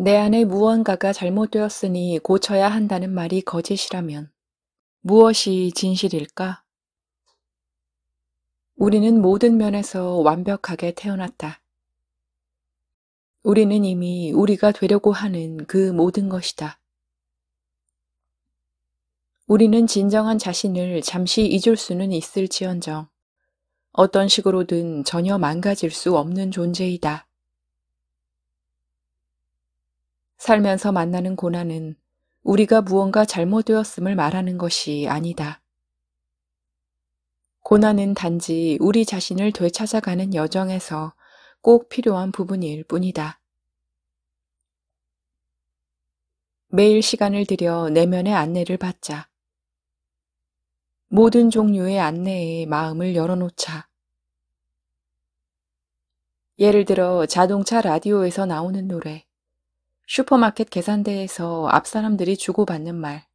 내 안에 무언가가 잘못되었으니 고쳐야 한다는 말이 거짓이라면 무엇이 진실일까? 우리는 모든 면에서 완벽하게 태어났다. 우리는 이미 우리가 되려고 하는 그 모든 것이다. 우리는 진정한 자신을 잠시 잊을 수는 있을지언정 어떤 식으로든 전혀 망가질 수 없는 존재이다. 살면서 만나는 고난은 우리가 무언가 잘못되었음을 말하는 것이 아니다. 고난은 단지 우리 자신을 되찾아가는 여정에서 꼭 필요한 부분일 뿐이다. 매일 시간을 들여 내면의 안내를 받자. 모든 종류의 안내에 마음을 열어놓자. 예를 들어 자동차 라디오에서 나오는 노래, 슈퍼마켓 계산대에서 앞사람들이 주고받는 말,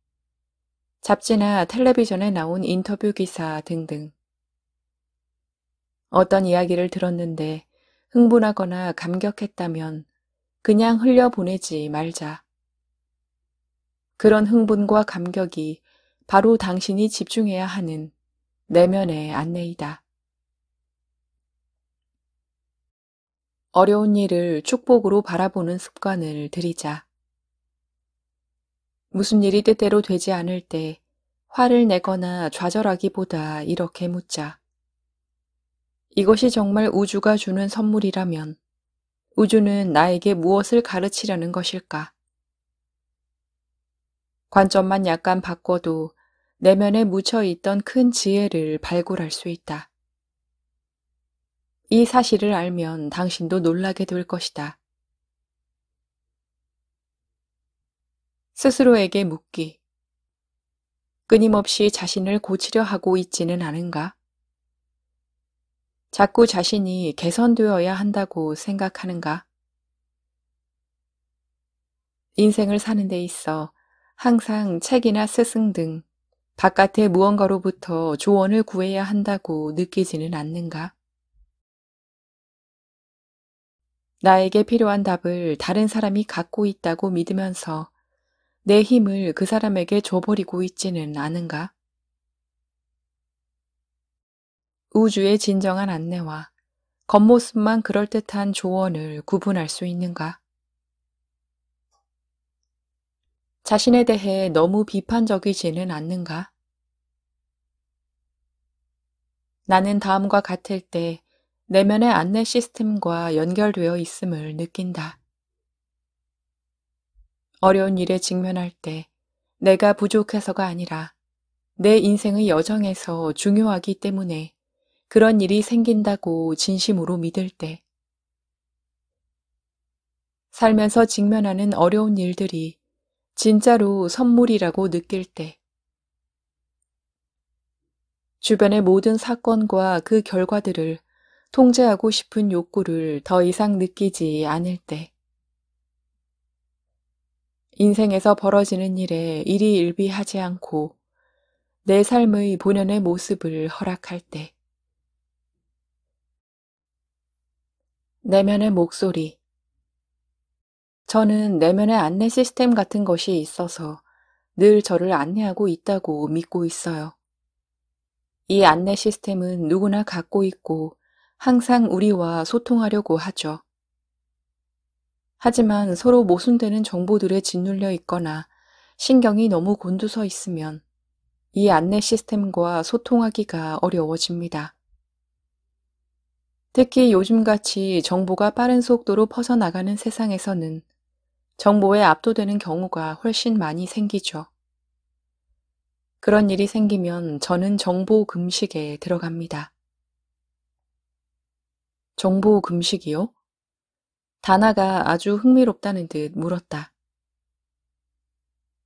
잡지나 텔레비전에 나온 인터뷰 기사 등등. 어떤 이야기를 들었는데 흥분하거나 감격했다면 그냥 흘려보내지 말자. 그런 흥분과 감격이 바로 당신이 집중해야 하는 내면의 안내이다. 어려운 일을 축복으로 바라보는 습관을 들이자. 무슨 일이 뜻대로 되지 않을 때 화를 내거나 좌절하기보다 이렇게 묻자. 이것이 정말 우주가 주는 선물이라면 우주는 나에게 무엇을 가르치려는 것일까? 관점만 약간 바꿔도 내면에 묻혀있던 큰 지혜를 발굴할 수 있다. 이 사실을 알면 당신도 놀라게 될 것이다. 스스로에게 묻기. 끊임없이 자신을 고치려 하고 있지는 않은가? 자꾸 자신이 개선되어야 한다고 생각하는가? 인생을 사는 데 있어 항상 책이나 스승 등 바깥의 무언가로부터 조언을 구해야 한다고 느끼지는 않는가? 나에게 필요한 답을 다른 사람이 갖고 있다고 믿으면서 내 힘을 그 사람에게 줘버리고 있지는 않은가? 우주의 진정한 안내와 겉모습만 그럴듯한 조언을 구분할 수 있는가? 자신에 대해 너무 비판적이지는 않는가? 나는 다음과 같을 때 내면의 안내 시스템과 연결되어 있음을 느낀다. 어려운 일에 직면할 때 내가 부족해서가 아니라 내 인생의 여정에서 중요하기 때문에 그런 일이 생긴다고 진심으로 믿을 때, 살면서 직면하는 어려운 일들이 진짜로 선물이라고 느낄 때, 주변의 모든 사건과 그 결과들을 통제하고 싶은 욕구를 더 이상 느끼지 않을 때, 인생에서 벌어지는 일에 일희일비하지 않고 내 삶의 본연의 모습을 허락할 때, 내면의 목소리. 저는 내면의 안내 시스템 같은 것이 있어서 늘 저를 안내하고 있다고 믿고 있어요. 이 안내 시스템은 누구나 갖고 있고 항상 우리와 소통하려고 하죠. 하지만 서로 모순되는 정보들에 짓눌려 있거나 신경이 너무 곤두서 있으면 이 안내 시스템과 소통하기가 어려워집니다. 특히 요즘같이 정보가 빠른 속도로 퍼져나가는 세상에서는 정보에 압도되는 경우가 훨씬 많이 생기죠. 그런 일이 생기면 저는 정보 금식에 들어갑니다. 정보 금식이요? 다나가 아주 흥미롭다는 듯 물었다.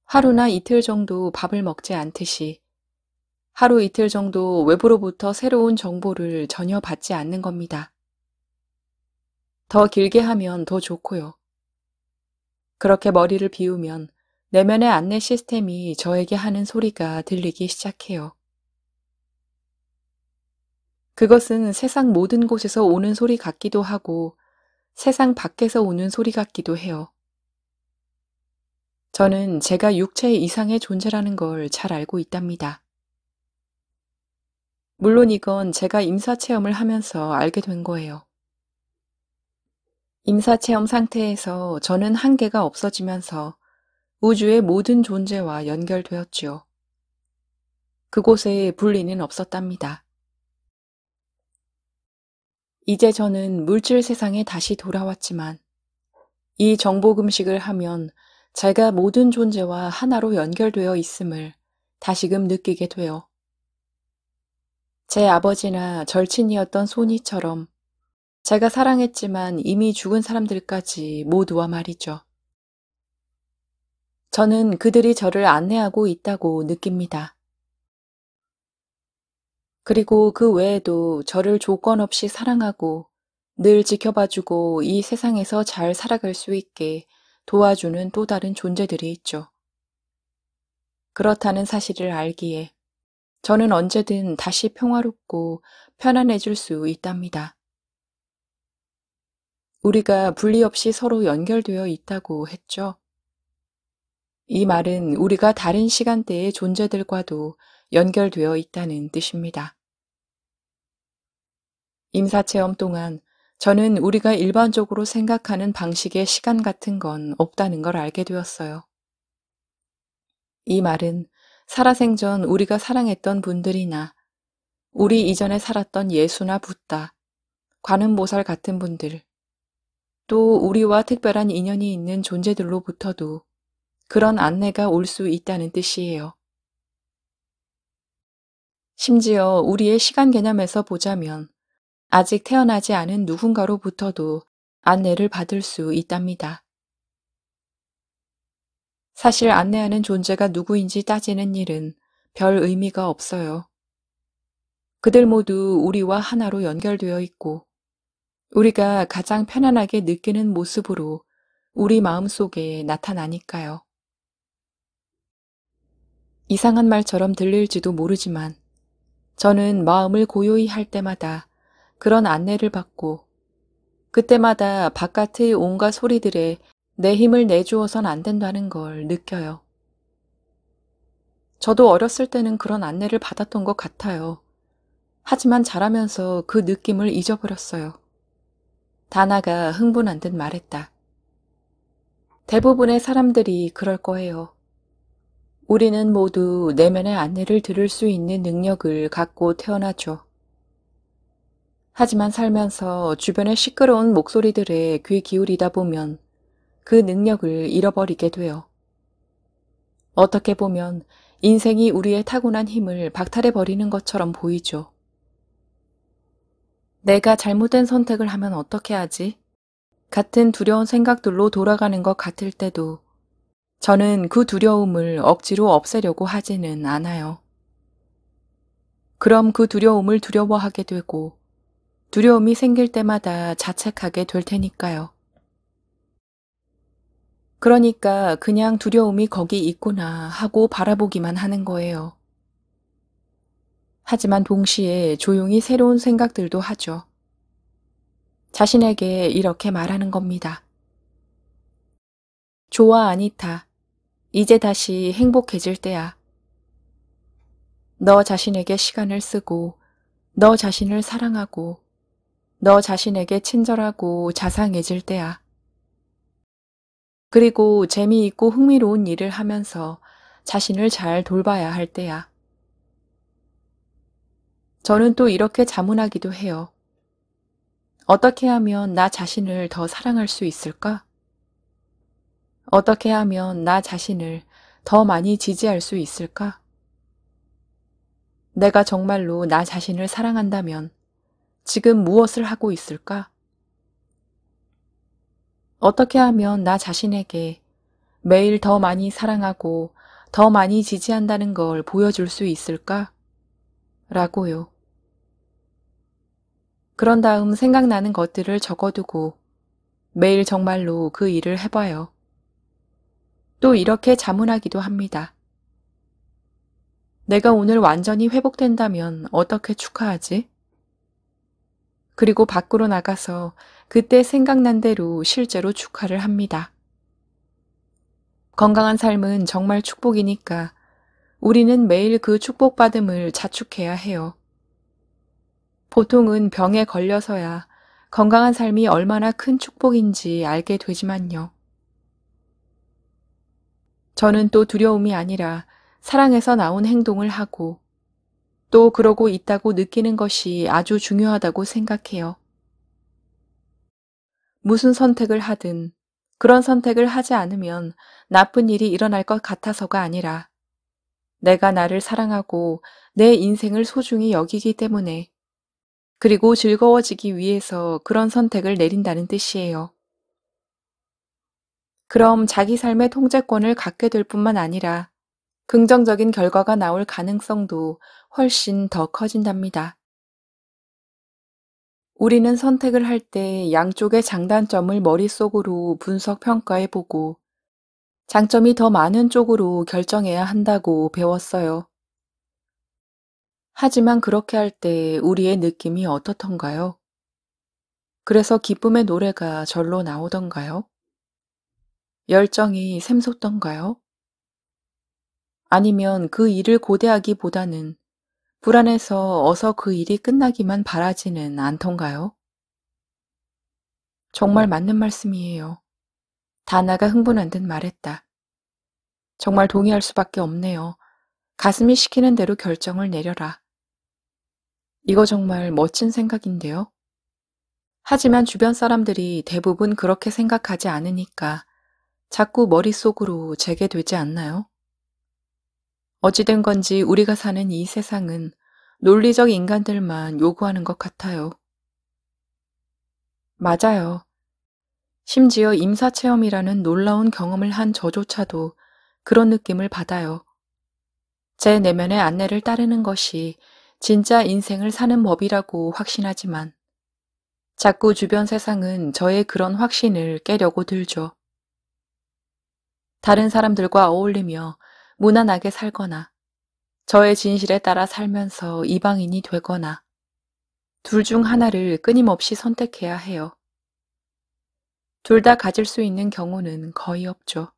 하루나 이틀 정도 밥을 먹지 않듯이 하루 이틀 정도 외부로부터 새로운 정보를 전혀 받지 않는 겁니다. 더 길게 하면 더 좋고요. 그렇게 머리를 비우면 내면의 안내 시스템이 저에게 하는 소리가 들리기 시작해요. 그것은 세상 모든 곳에서 오는 소리 같기도 하고 세상 밖에서 오는 소리 같기도 해요. 저는 제가 육체 이상의 존재라는 걸 잘 알고 있답니다. 물론 이건 제가 임사체험을 하면서 알게 된 거예요. 임사체험 상태에서 저는 한계가 없어지면서 우주의 모든 존재와 연결되었지요. 그곳에 분리는 없었답니다. 이제 저는 물질 세상에 다시 돌아왔지만 이 정보 금식을 하면 제가 모든 존재와 하나로 연결되어 있음을 다시금 느끼게 돼요. 제 아버지나 절친이었던 소니처럼 제가 사랑했지만 이미 죽은 사람들까지 모두와 말이죠. 저는 그들이 저를 안내하고 있다고 느낍니다. 그리고 그 외에도 저를 조건 없이 사랑하고 늘 지켜봐주고 이 세상에서 잘 살아갈 수 있게 도와주는 또 다른 존재들이 있죠. 그렇다는 사실을 알기에 저는 언제든 다시 평화롭고 편안해질 수 있답니다. 우리가 분리 없이 서로 연결되어 있다고 했죠. 이 말은 우리가 다른 시간대의 존재들과도 연결되어 있다는 뜻입니다. 임사체험 동안 저는 우리가 일반적으로 생각하는 방식의 시간 같은 건 없다는 걸 알게 되었어요. 이 말은 살아생전 우리가 사랑했던 분들이나 우리 이전에 살았던 예수나 붓다, 관음보살 같은 분들, 또 우리와 특별한 인연이 있는 존재들로부터도 그런 안내가 올 수 있다는 뜻이에요. 심지어 우리의 시간 개념에서 보자면 아직 태어나지 않은 누군가로부터도 안내를 받을 수 있답니다. 사실 안내하는 존재가 누구인지 따지는 일은 별 의미가 없어요. 그들 모두 우리와 하나로 연결되어 있고 우리가 가장 편안하게 느끼는 모습으로 우리 마음속에 나타나니까요. 이상한 말처럼 들릴지도 모르지만 저는 마음을 고요히 할 때마다 그런 안내를 받고 그때마다 바깥의 온갖 소리들에 내 힘을 내주어선 안 된다는 걸 느껴요. 저도 어렸을 때는 그런 안내를 받았던 것 같아요. 하지만 자라면서 그 느낌을 잊어버렸어요. 다나가 흥분한 듯 말했다. 대부분의 사람들이 그럴 거예요. 우리는 모두 내면의 안내를 들을 수 있는 능력을 갖고 태어나죠. 하지만 살면서 주변의 시끄러운 목소리들에 귀 기울이다 보면 그 능력을 잃어버리게 돼요. 어떻게 보면 인생이 우리의 타고난 힘을 박탈해버리는 것처럼 보이죠. 내가 잘못된 선택을 하면 어떻게 하지? 같은 두려운 생각들로 돌아가는 것 같을 때도 저는 그 두려움을 억지로 없애려고 하지는 않아요. 그럼 그 두려움을 두려워하게 되고 두려움이 생길 때마다 자책하게 될 테니까요. 그러니까 그냥 두려움이 거기 있구나 하고 바라보기만 하는 거예요. 하지만 동시에 조용히 새로운 생각들도 하죠. 자신에게 이렇게 말하는 겁니다. 좋아, 아니타. 이제 다시 행복해질 때야. 너 자신에게 시간을 쓰고, 너 자신을 사랑하고, 너 자신에게 친절하고 자상해질 때야. 그리고 재미있고 흥미로운 일을 하면서 자신을 잘 돌봐야 할 때야. 저는 또 이렇게 자문하기도 해요. 어떻게 하면 나 자신을 더 사랑할 수 있을까? 어떻게 하면 나 자신을 더 많이 지지할 수 있을까? 내가 정말로 나 자신을 사랑한다면 지금 무엇을 하고 있을까? 어떻게 하면 나 자신에게 매일 더 많이 사랑하고 더 많이 지지한다는 걸 보여줄 수 있을까? 라고요. 그런 다음 생각나는 것들을 적어두고 매일 정말로 그 일을 해봐요. 또 이렇게 자문하기도 합니다. 내가 오늘 완전히 회복된다면 어떻게 축하하지? 그리고 밖으로 나가서 그때 생각난 대로 실제로 축하를 합니다. 건강한 삶은 정말 축복이니까 우리는 매일 그 축복받음을 자축해야 해요. 보통은 병에 걸려서야 건강한 삶이 얼마나 큰 축복인지 알게 되지만요. 저는 또 두려움이 아니라 사랑에서 나온 행동을 하고 또 그러고 있다고 느끼는 것이 아주 중요하다고 생각해요. 무슨 선택을 하든 그런 선택을 하지 않으면 나쁜 일이 일어날 것 같아서가 아니라 내가 나를 사랑하고 내 인생을 소중히 여기기 때문에 그리고 즐거워지기 위해서 그런 선택을 내린다는 뜻이에요. 그럼 자기 삶의 통제권을 갖게 될 뿐만 아니라 긍정적인 결과가 나올 가능성도 훨씬 더 커진답니다. 우리는 선택을 할 때 양쪽의 장단점을 머릿속으로 분석 평가해보고 장점이 더 많은 쪽으로 결정해야 한다고 배웠어요. 하지만 그렇게 할 때 우리의 느낌이 어떻던가요? 그래서 기쁨의 노래가 절로 나오던가요? 열정이 샘솟던가요? 아니면 그 일을 고대하기보다는 불안해서 어서 그 일이 끝나기만 바라지는 않던가요? 정말 맞는 말씀이에요. 다나가 흥분한 듯 말했다. 정말 동의할 수밖에 없네요. 가슴이 시키는 대로 결정을 내려라. 이거 정말 멋진 생각인데요. 하지만 주변 사람들이 대부분 그렇게 생각하지 않으니까 자꾸 머릿속으로 재게 되지 않나요? 어찌된 건지 우리가 사는 이 세상은 논리적 인간들만 요구하는 것 같아요. 맞아요. 심지어 임사체험이라는 놀라운 경험을 한 저조차도 그런 느낌을 받아요. 제 내면의 안내를 따르는 것이 진짜 인생을 사는 법이라고 확신하지만 자꾸 주변 세상은 저의 그런 확신을 깨려고 들죠. 다른 사람들과 어울리며 무난하게 살거나 저의 진실에 따라 살면서 이방인이 되거나 둘 중 하나를 끊임없이 선택해야 해요. 둘 다 가질 수 있는 경우는 거의 없죠.